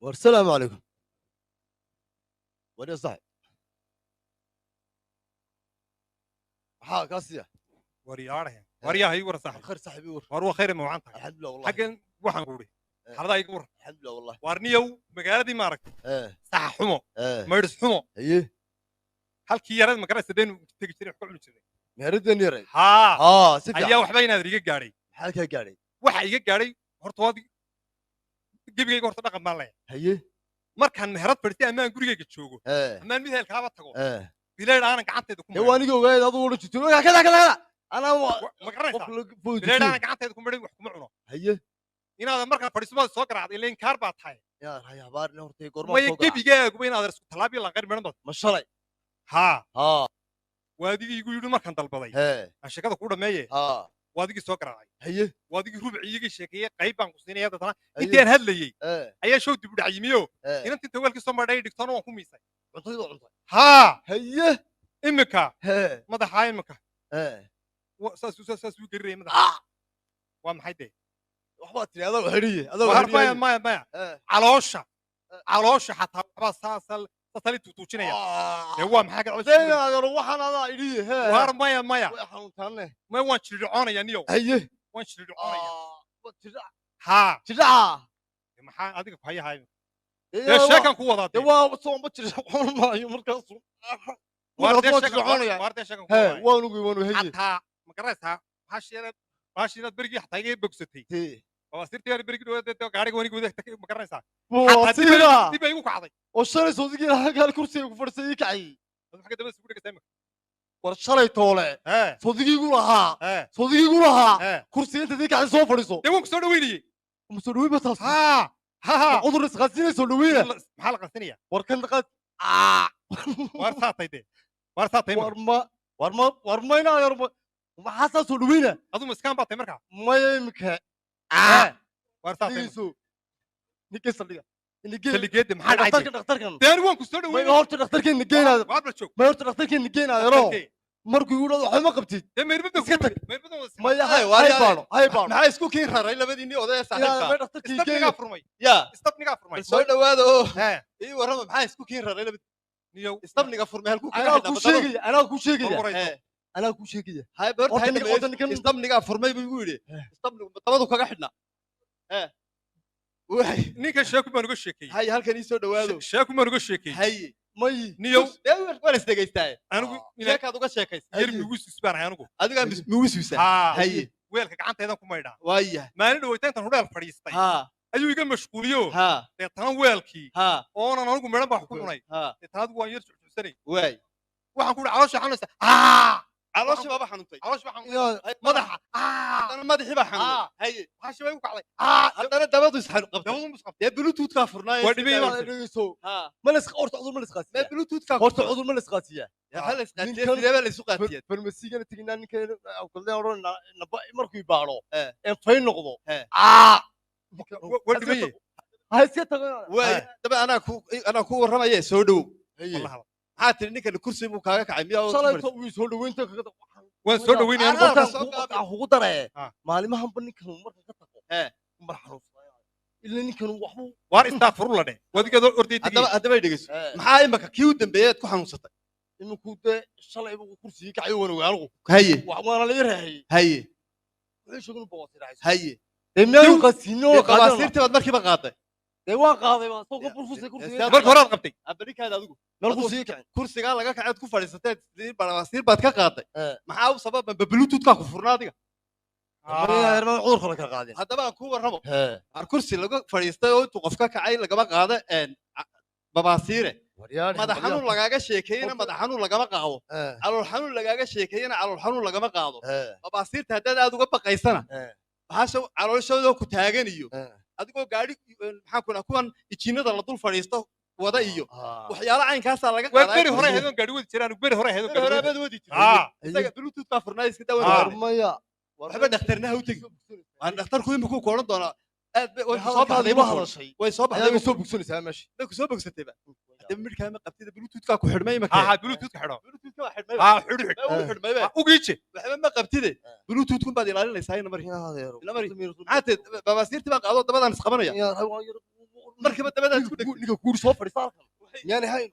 والسلام عليكم. وين يا صاحبي؟ ها كاسية. ورياره ورياه يور صاحبي خير صاحبي ور. وارو خير ما وعنتك الحمد لله والله. حقن waxaan ku uri xalada igu war الحمد لله والله. warniyow magaaladii ma aragtay sax xumo meedis xumo ايه halkii yarad ma garanaysa deen tagi jiray wax ku cuni jiray meeradeen yaray. haa sifiican. ayaa waxba inaad iga gaadhay maxaa ka gaadhay? waxa iga gaadhay horta waad gibigayga horta dhaqan baan leeyahay haye markaan meherad fadhistay amaan gurigayga joogo amaan mid heelkaaba tago bileed aanan gacanteeda ku waa aniga ogaayad aduu wada jirto kada anaa ma garanaysaa bileed aanan gacanteeda ku marin wax kuma cuno haye inaad markaan fadhiismada soo garaacday ileen kaar baa tahay yaa hay habaarna horta goorma maya gebigaaguba inaad isku talaabi la qari meeran ma shalay haa waadigii igu yidhi markaan dalbaday aan sheekada ku dhameeye waadigii soo garaacay haye waadigii rubuci iga sheekeeyey qayb baan ku siinaya dadana intaan hadlayey ayaa show dib u dhacyimiyo inantii tawaalkii soo madhay dhigtoona waan ku miisay cuntayda cuntay haa haye imika madaxa imika saas uu gariray madaxa waa maxay dee waxbaa tiri adoo xidhiye maya caloosha xataa waxbaa saasali tuutuujinaya dee waa maxaa ka waxaan adaa idhiye waar maya way xanuuntaanne maya waan jiridhicoonaya niyow haye waan jiridhicoonaya jidhaca haa jidhaca maxaa adiga ku hayahay dee sheekan ku wadaa dee waa soomba jiridhicoon maayo markaasu waar dee sheekan ku wadaa waanu haye xataa ma garanaysaa baashiinaad berigii xataa iga bogsatay sirtii yar berigii dhawaa gaariga waniga wadaagta ma garanaysaa dib ay igu kacday oo shalay soodigii halkaal kursiga ku fadhisay ii kacayey xagga dabada isugu dhegaysaa imika war shalay toole soodigiigu lahaa kursiga intaad ii kacday soo fadhiso dee waan ku soo dhaweynayey ma soo dhaweyn ba taas ها cudur isqaadsiinay soo dhaweyna maxaa la qasinaya war kan qaad war saatay de war saatay war ma inaa yar maxaa saa soo dhaweyna adu maskaan baa tay markaa maya imika war saatay ninka saldhiga saldhigeed maxaa dhacay dhakhtarkan deen waan ku soo dhaweynay horta dhakhtarkan nigeenaada waar la joog ma horta dhakhtarkan nigeenaada yaro markuu igu dhado waxba ma qabtid dee meerbada iska tag meerbada maya hay baano maxaa isku kiin raray labadiinii odaya saaxiibka dhakhtarkii istafnigaa furmay yaa istafnigaa furmay soo dhawaada oo ii warrama maxaa isku kiin raray niyow istafniga furmay halkuu anaa ku sheegaya hay horta istafnigaa furmay buu igu yidhi istafnigu dabadu kaga xidhnaa ninka sheeku baan uga sheekeeyey hay halkan ii soo dhawaado sheeku baan uga sheekeeyey hay may niyow waan is dhegaystaa anigu sheekaad uga sheekaysa yar migu susbaan anigu adiga migu suusaa hay weelka gacanteedan ku maydhaa waaya maalin dhawayta intaan hudheel fadhiistay ayuu iga mashquuliyo deetana weelkii oonan anigu midhan baa wax ku cunay deetana adigu waan yar jucjucsanay waay waxaan ku ihi caloosha xanuunaysa calooshi baaba xanuuntay madaxa haddana madaxii baa xanuunay haye haashi bay u kacday haddana dabadu isqabtay dabadu isqabtay dee bluetoothkaa furnaaye waa dhibay horta cudur ma lisqaasiya mee bluetoothkaa horta cudur ma lisqaasiya waxaa la isqaatiyey sidee baa la isu qaatiyey farmasigana teginaa ninka kulleen odhan markuu baadho ee fay noqdo waa dhibay ha iska tago waay daba anaa ku warramaye soo dhow maxaa tiri ninkan kursi buu kaaga kacay miyaa shalayto wuu soo dhaweynta waan soo dhaweynaya ugu daree maalimahanba ninkan marka ka tago mar xanuunsanaya ilaa ninkan waxbu waar istaafuru la dheh wadigeedoo ordaytay haddaba dhegeyso maxaa imaka kii u dambeeyay ku xanuunsatay iminku dee shalay buu kursigii kacay waan ogaanigu haye waana laga raahayey haye wuxuu sheegay inuu bawaasirayso haye dee miyuu qasiino qabaasiirtii baad markiiba qaaday dee waan qaaday baa soo ka burfusay kursiga marka horaad qabtay abarikaada adigu meel kursiga kacay kursigaa laga kaceed ku fadhiisateed bawaasiir baad ka qaaday maxaa u sababan bluetoothkaa ku furnaa adiga cudurka la kala qaadin haddaba aan ku warramo ar kursi laga fadhiistay oo intuu qof ka kacay lagama qaado babaasiire madax xanuun lagaaga sheekeeyena madax xanuun lagama qaado calool xanuun lagaaga sheekeeyena calool xanuun lagama qaado babaasiirta haddaad aad uga baqaysana bahasha caloolshooda ku taagan iyo adigoo gaadhi maxaan ku kuwan ijiinada la dul fadhiisto wada iyo waxyaalo caynkaasaa laga qaadaa beri hore heedoon gaadhi wadi jiraan beri hore heedoon gaadhi wadi jiraan isaga bluetoothkaa furnaa iska dawan maya waxba dhakhtarna ha u tegi waan dhakhtarku imikuu ku odhan doonaa aad way soo baxday soo bogsanaysaa meesha way ku soo bogsatayba hadaba midhkaa ma qabtida bluetoothkaa ku xidhmay imaka bluetoothka xidho bluetoothka waa xidhmay xidhxidhmayba ugiije waxba ma qabtide bluetoothkun baad ilaalinaysaa ina mari maxaa teed babaasiirtii baan qaado dabadaan isqabanaya markaba dabadaad ku dhigtay ninka guur soo fadhiista halkan miyaan ahayn